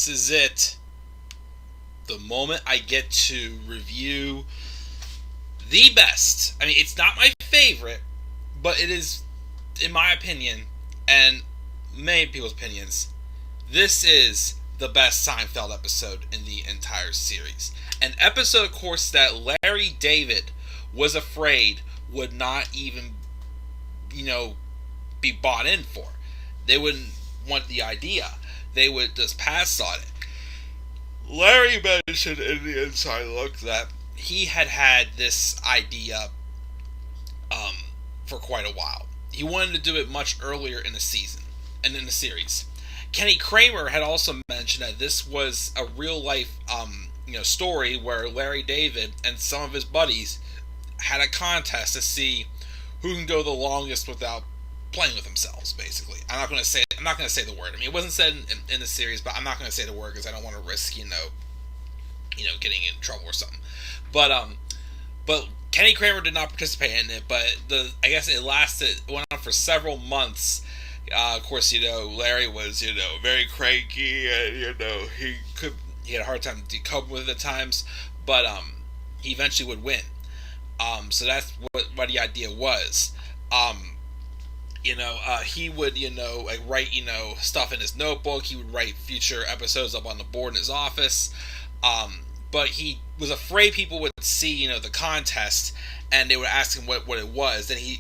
this is it. The moment I get to review the best. I mean, it's not my favorite, but it is, in my opinion, and many people's opinions, this is the best Seinfeld episode in the entire series. An episode, of course, that Larry David was afraid would not even, be bought in for. They wouldn't want the idea. They would just pass on it. Larry mentioned in the Inside Look that he had this idea for quite a while. He wanted to do it much earlier in the season and in the series. Kenny Kramer had also mentioned that this was a real life story where Larry David and some of his buddies had a contest to see who can go the longest without playing with themselves. Basically, I'm not going to say the word. I mean, it wasn't said in the series, but I'm not going to say the word because I don't want to risk getting in trouble or something. But Kenny Kramer did not participate in it. But I guess it went on for several months. Of course, Larry was very cranky, and he had a hard time coping with it at times. But he eventually would win. So that's what the idea was. He would, write, stuff in his notebook. He would write future episodes up on the board in his office. But he was afraid people would see, the contest, and they would ask him what it was. And he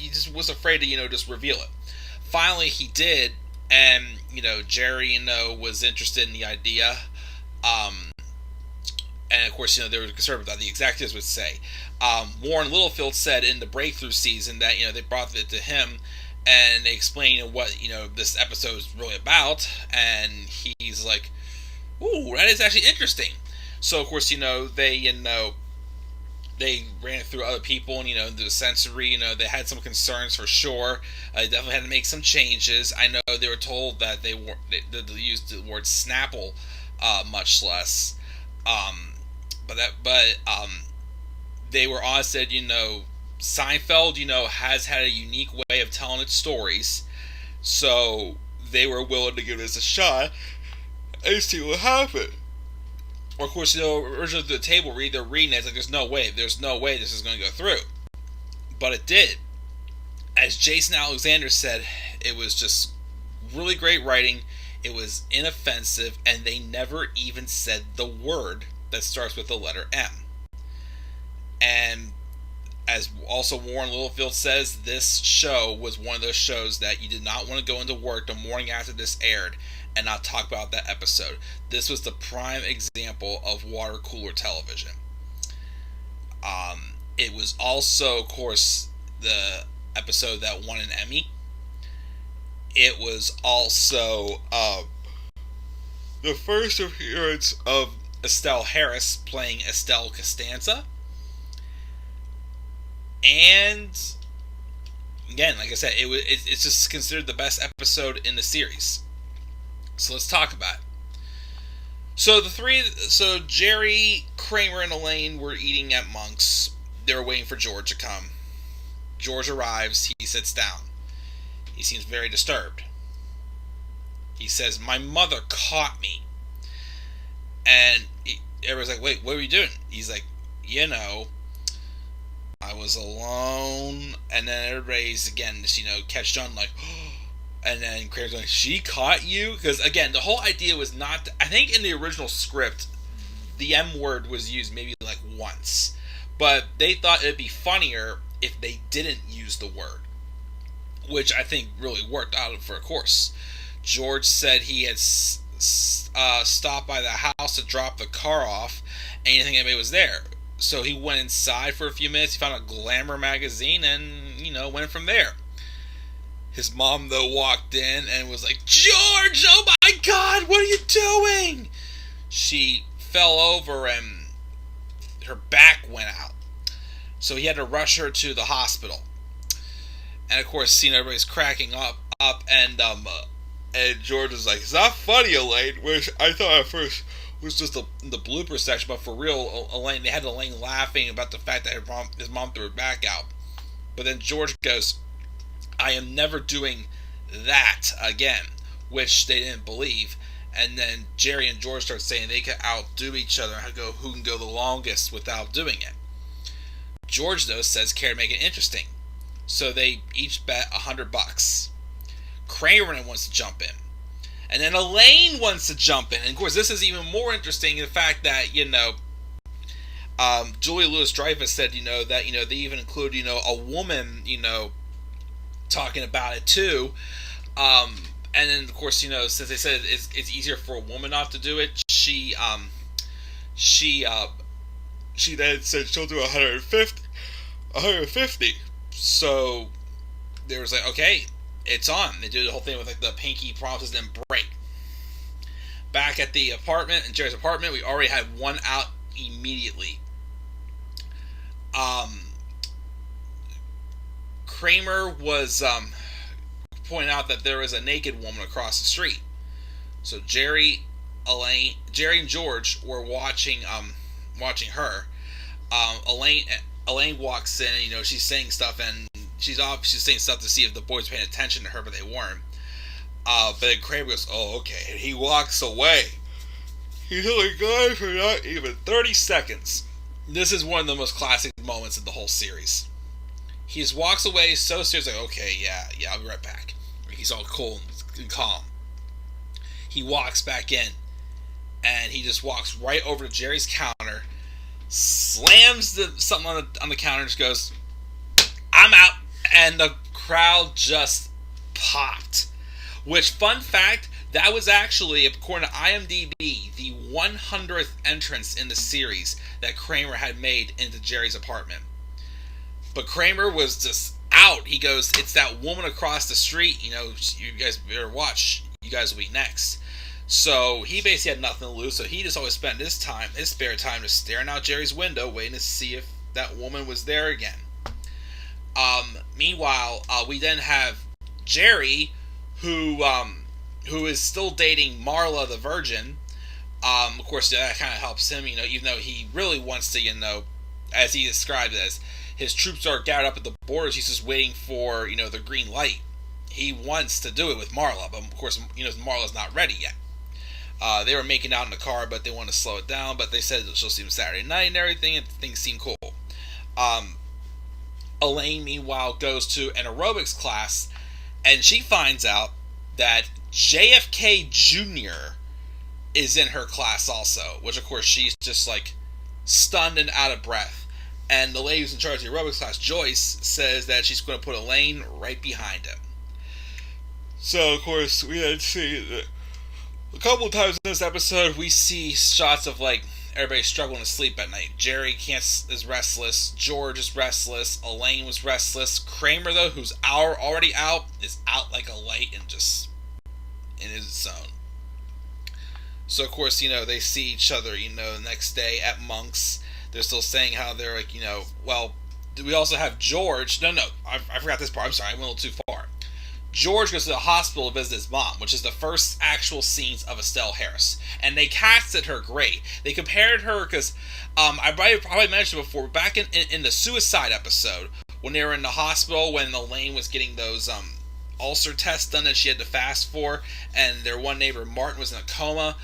just was afraid to, just reveal it. Finally, he did, and, Jerry, was interested in the idea. And, of course, they were concerned about that. The executives would say. Warren Littlefield said in the breakthrough season that, they brought it to him, and they explained what, this episode is really about, and he's like, ooh, that is actually interesting. So, of course, they ran it through other people, and, the sensory, they had some concerns for sure. They definitely had to make some changes. I know they were told that they used the word Snapple much less. But they were honest that, Seinfeld, has had a unique way of telling its stories. So they were willing to give this a shot and see what happened. Or, of course, originally the table read, they're reading it, it's like, there's no way this is going to go through. But it did. As Jason Alexander said, it was just really great writing, it was inoffensive, and they never even said the word that starts with the letter M. And as also Warren Littlefield says, this show was one of those shows that you did not want to go into work the morning after this aired and not talk about that episode. This was the prime example of water cooler television. It was also, of course, the episode that won an Emmy. It was also the first appearance of Estelle Harris playing Estelle Costanza. And again, like I said, it's just considered the best episode in the series. So let's talk about it. So Jerry, Kramer, and Elaine were eating at Monk's. They were waiting for George to come. George arrives. He sits down. He seems very disturbed. He says, "My mother caught me." And everybody's like, "Wait, what were you doing?" He's like, I was alone. And then everybody's, again, just, catched on, like, and then Kramer's like, "She caught you?" Because, again, the whole idea was not, I think in the original script, the M word was used maybe, like, once. But they thought it'd be funnier if they didn't use the word, which I think really worked out for a course. George said he had stopped by the house to drop the car off, and he didn't think anybody was there. So he went inside for a few minutes, he found a Glamour magazine, and, went from there. His mom, though, walked in and was like, "George, oh my God, what are you doing?" She fell over and her back went out. So he had to rush her to the hospital. And, of course, everybody's cracking up, and George was like, "It's not funny, Elaine," which I thought at first was just the blooper section, but for real, Elaine, they had Elaine laughing about the fact that his mom threw her back out. But then George goes, "I am never doing that again," which they didn't believe. And then Jerry and George start saying they could outdo each other and who can go the longest without doing it. George, though, says care to make it interesting. So they each bet $100. Kramer wants to jump in. And then Elaine wants to jump in. And of course, this is even more interesting in the fact that, Julia Louis-Dreyfus said, that, they even include, a woman, talking about it too. And then, of course, since they said it's easier for a woman not to do it, she then said she'll do 150. So there was like, okay, it's on. They do the whole thing with like the pinky promises and then break. Back at the apartment, in Jerry's apartment, we already had one out immediately. Kramer was pointing out that there was a naked woman across the street. So Jerry and George were watching her. Elaine walks in and, she's saying stuff, and she's saying stuff to see if the boys were paying attention to her, but they weren't. But then Kramer goes, oh, okay, and he walks away. He's only gone for not even 30 seconds. This is one of the most classic moments in the whole series. He just walks away so serious, like, okay, yeah, I'll be right back. He's all cool and calm. He walks back in, and he just walks right over to Jerry's counter, slams something on the counter, and just goes, I'm out. And the crowd just popped. Which, fun fact, that was actually, according to IMDb, the 100th entrance in the series that Kramer had made into Jerry's apartment. But Kramer was just out. He goes, it's that woman across the street, you guys better watch. You guys will be next. So he basically had nothing to lose, so he just always spent his spare time, just staring out Jerry's window, waiting to see if that woman was there again. Meanwhile, we then have Jerry, who is still dating Marla the Virgin. Of course, that kind of helps him, even though he really wants to, as he described it, as his troops are gathered up at the borders, he's just waiting for, the green light. He wants to do it with Marla, but of course, Marla's not ready yet. They were making out in the car, but they wanted to slow it down, but they said she'll see him Saturday night and everything, and things seem cool. Elaine, meanwhile, goes to an aerobics class, and she finds out that JFK Jr. is in her class also, which, of course, she's just, like, stunned and out of breath. And the lady who's in charge of the aerobics class, Joyce, says that she's going to put Elaine right behind him. So, of course, we then see that a couple of times in this episode, we see shots of, like, everybody struggling to sleep at night. Jerry is restless. George is restless. Elaine was restless. Kramer, though, who's already out, is out like a light and just in his zone. So, of course, they see each other, the next day at Monk's. They're still saying how they're, like, well, we also have George. No, I forgot this part. I'm sorry, I went a little too far. George goes to the hospital to visit his mom, which is the first actual scenes of Estelle Harris. And they casted her great. They compared her, because I probably mentioned before, back in the suicide episode, when they were in the hospital, when Elaine was getting those ulcer tests done that she had to fast for, and their one neighbor, Martin, was in a coma.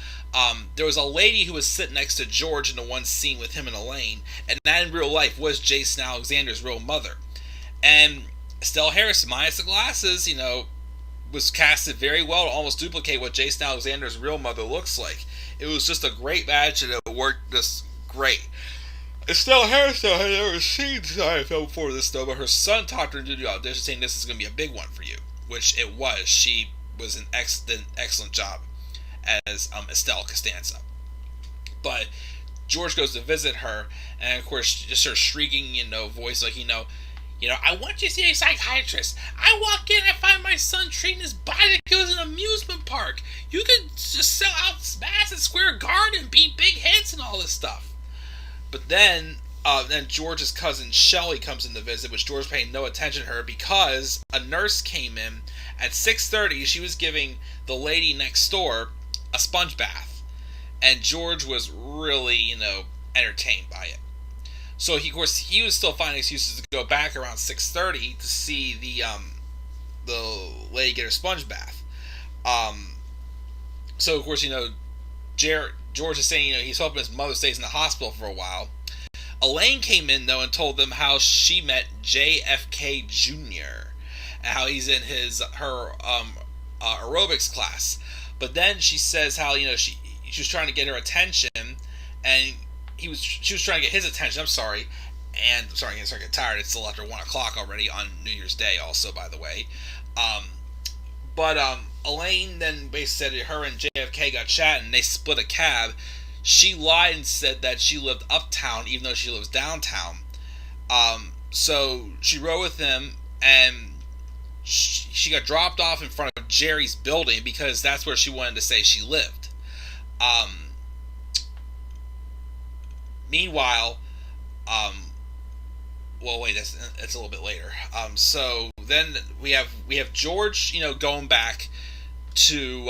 There was a lady who was sitting next to George in the one scene with him and Elaine, and that in real life was Jason Alexander's real mother. And Estelle Harris, minus the glasses, was casted very well to almost duplicate what Jason Alexander's real mother looks like. It was just a great match, and it worked just great. Estelle Harris, though, had never seen Seinfeld before this, though, but her son talked her into the audition saying this is going to be a big one for you, which it was. She was an excellent job as Estelle Costanza. But George goes to visit her, and of course, just her shrieking, voice, like, I want you to see a psychiatrist. I walk in, I find my son treating his body like it was an amusement park. You could just sell out Madison Square Garden, beat big hits and all this stuff. But then George's cousin Shelley comes in to visit, which George paid no attention to her because a nurse came in at 6:30. She was giving the lady next door a sponge bath, and George was really, entertained by it. So he was still finding excuses to go back around 6:30 to see the lady get her sponge bath. So of course, George is saying, he's hoping his mother stays in the hospital for a while. Elaine came in though and told them how she met JFK Jr. and how he's in her aerobics class. But then she says how she was trying to get her attention, and she was trying to get his attention. I'm sorry, and I'm starting to get tired. It's still after 1 o'clock already on New Year's Day. Also, by the way, but Elaine then basically said her and JFK got chatting, and they split a cab. She lied and said that she lived uptown, even though she lives downtown. So she rode with him, and she got dropped off in front of Jerry's building because that's where she wanted to say she lived. Meanwhile, well, wait, that's a little bit later. So then we have George, going back to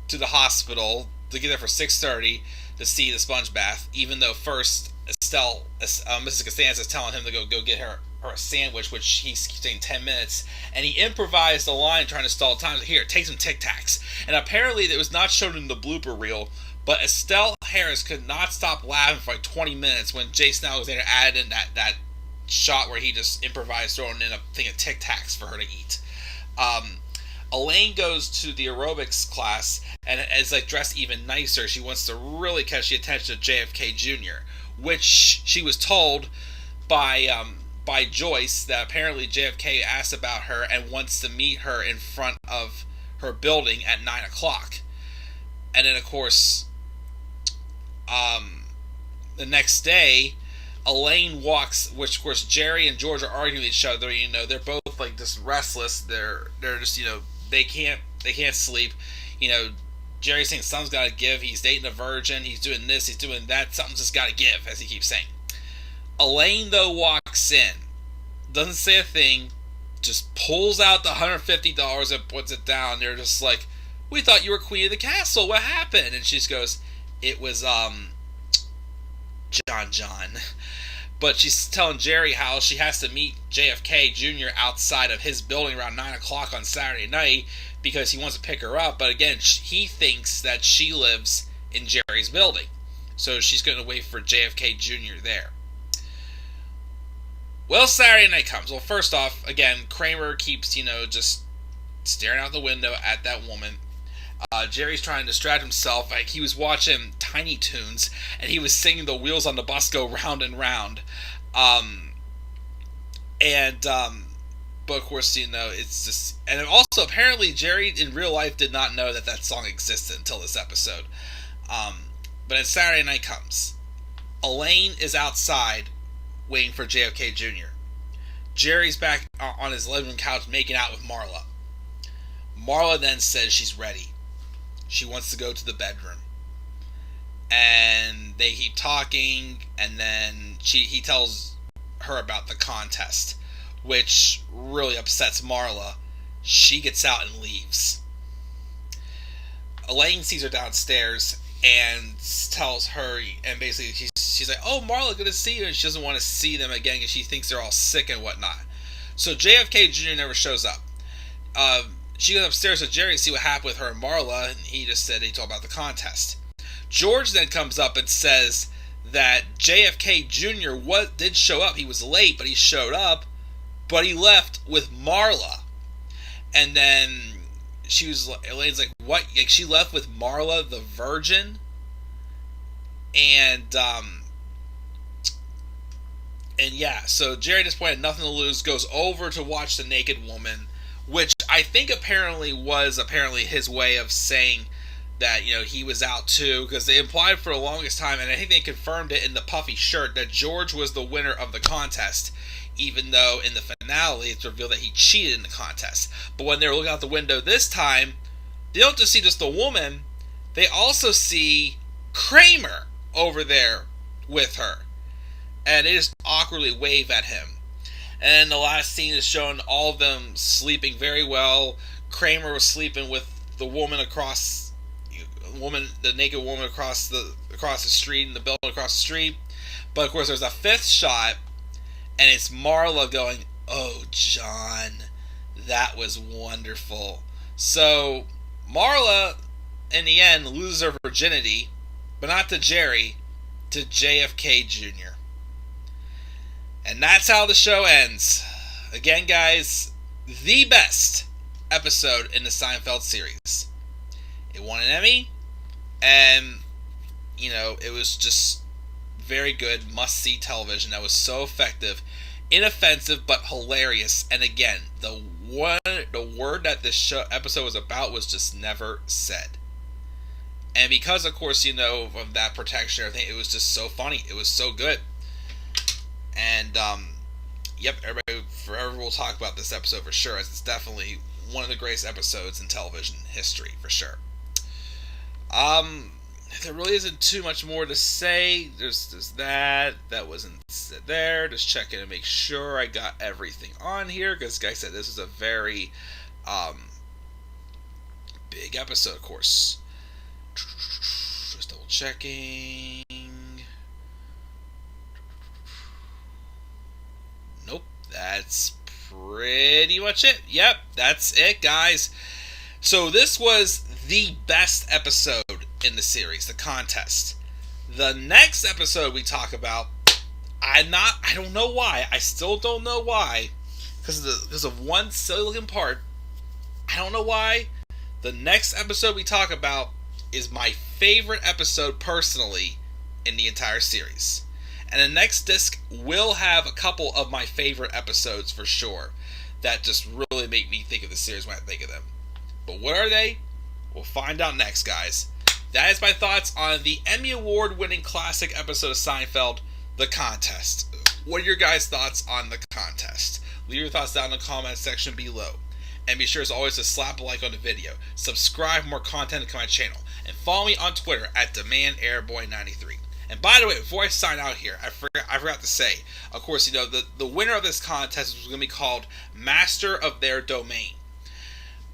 the hospital to get there for 6:30 to see the sponge bath. Even though first Mrs. Costanza is telling him to go get her a sandwich, which he's saying 10 minutes, and he improvised a line trying to stall time. Here, take some Tic Tacs. And apparently it was not shown in the blooper reel, but Estelle Harris could not stop laughing for like 20 minutes when Jason Alexander added in that shot where he just improvised throwing in a thing of Tic Tacs for her to eat. Elaine goes to the aerobics class and is dressed even nicer. She wants to really catch the attention of JFK Jr., which she was told by Joyce that apparently JFK asked about her and wants to meet her in front of her building at 9 o'clock. And then, of course, the next day, Elaine walks, which, of course, Jerry and George are arguing with each other. They're both just restless. They're just they can't sleep. Jerry's saying something's got to give. He's dating a virgin. He's doing this. He's doing that. Something's just got to give, as he keeps saying. Elaine, though, walks in, doesn't say a thing, just pulls out the $150 and puts it down. They're just like, we thought you were queen of the castle. What happened? And she just goes, it was, John. But she's telling Jerry how she has to meet JFK Jr. outside of his building around 9 o'clock on Saturday night because he wants to pick her up. But again, he thinks that she lives in Jerry's building. So she's going to wait for JFK Jr. there. Well, Saturday night comes. Well, first off, again, Kramer keeps, just staring out the window at that woman. Jerry's trying to distract himself. He was watching Tiny Toons, and he was singing "The Wheels on the Bus Go Round and Round." But of course, it's just... And also, apparently, Jerry in real life did not know that song existed until this episode. But then Saturday night comes. Elaine is outside waiting for JFK Jr. Jerry's back on his living room couch making out with Marla. Marla then says she's ready. She wants to go to the bedroom. And they keep talking, and then he tells her about the contest, which really upsets Marla. She gets out and leaves. Elaine sees her downstairs and tells her, and basically she's like, "Oh, Marla, good to see you," and she doesn't want to see them again because she thinks they're all sick and whatnot. So JFK Jr. never shows up. She goes upstairs with Jerry to see what happened with her and Marla, and he just said he told about the contest. George then comes up and says that JFK Jr. did show up. He was late, but he showed up, but he left with Marla. And then Elaine's like, what? Like, she left with Marla the virgin? And yeah, so Jerry at this point had nothing to lose, goes over to watch the naked woman, which I think apparently was his way of saying that, he was out too, because they implied for the longest time, and I think they confirmed it in the puffy shirt, that George was the winner of the contest, even though in the finale it's revealed that he cheated in the contest. But when they're looking out the window this time, they don't just see just the woman, they also see Kramer over there with her. And they just awkwardly wave at him. And the last scene is showing all of them sleeping very well. Kramer was sleeping with the naked woman across the street, in the building across the street. But of course, there's a fifth shot, and it's Marla going, "Oh, John, that was wonderful. So Marla, in the end, loses her virginity, but not to Jerry, to JFK Jr. And that's how the show ends. Again, guys, the best episode in the Seinfeld series. It won an Emmy, and, it was just very good, must-see television that was so effective, inoffensive, but hilarious. And again, the word that this episode was about was just never said. And because, of course, of that protection, I think it was just so funny. It was so good. And, yep, everybody forever will talk about this episode for sure. It's definitely one of the greatest episodes in television history, for sure. There really isn't too much more to say. There's that wasn't there. Just checking to make sure I got everything on here, because like I said, this is a very big episode, of course. Just double checking. Nope, that's pretty much it. Yep, that's it, guys. So this was the best episode in the series, the contest. The next episode we talk about, I don't know why. I still don't know why, because of one silly looking part. I don't know why. The next episode we talk about is my favorite episode personally in the entire series. And the next disc will have a couple of my favorite episodes for sure that just really make me think of the series when I think of them. But what are they? We'll find out next, guys. That is my thoughts on the Emmy Award-winning classic episode of Seinfeld, The Contest. What are your guys' thoughts on The Contest? Leave your thoughts down in the comment section below. And be sure, as always, to slap a like on the video, subscribe for more content to my channel, and follow me on Twitter at DemandAirboy93. And by the way, before I sign out here, I forgot to say, of course, the winner of this contest was going to be called Master of Their Domain.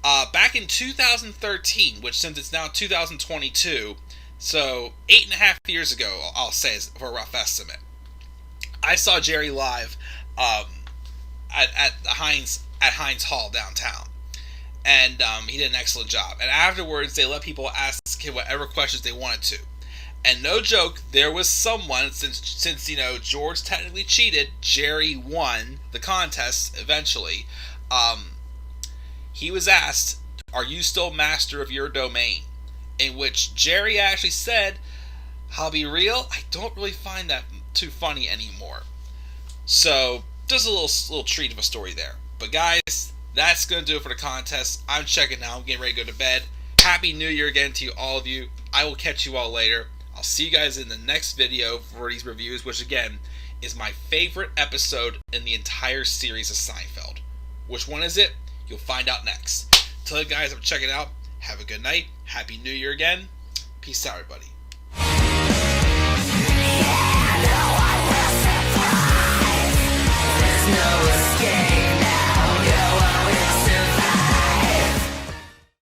Back in 2013, which since it's now 2022, so 8.5 years ago, I'll say for a rough estimate, I saw Jerry live at Heinz Hall downtown, and he did an excellent job. And afterwards, they let people ask him whatever questions they wanted to. And no joke, there was someone, since George technically cheated, Jerry won the contest eventually. He was asked, "Are you still master of your domain?" In which Jerry actually said, "I'll be real, I don't really find that too funny anymore." So, just a little treat of a story there. But guys, that's going to do it for the contest. I'm checking out. I'm getting ready to go to bed. Happy New Year again to all of you. I will catch you all later. I'll see you guys in the next video for these reviews, which again is my favorite episode in the entire series of Seinfeld. Which one is it? You'll find out next. Till you guys, I'm checking out. Have a good night. Happy New Year again. Peace out, everybody.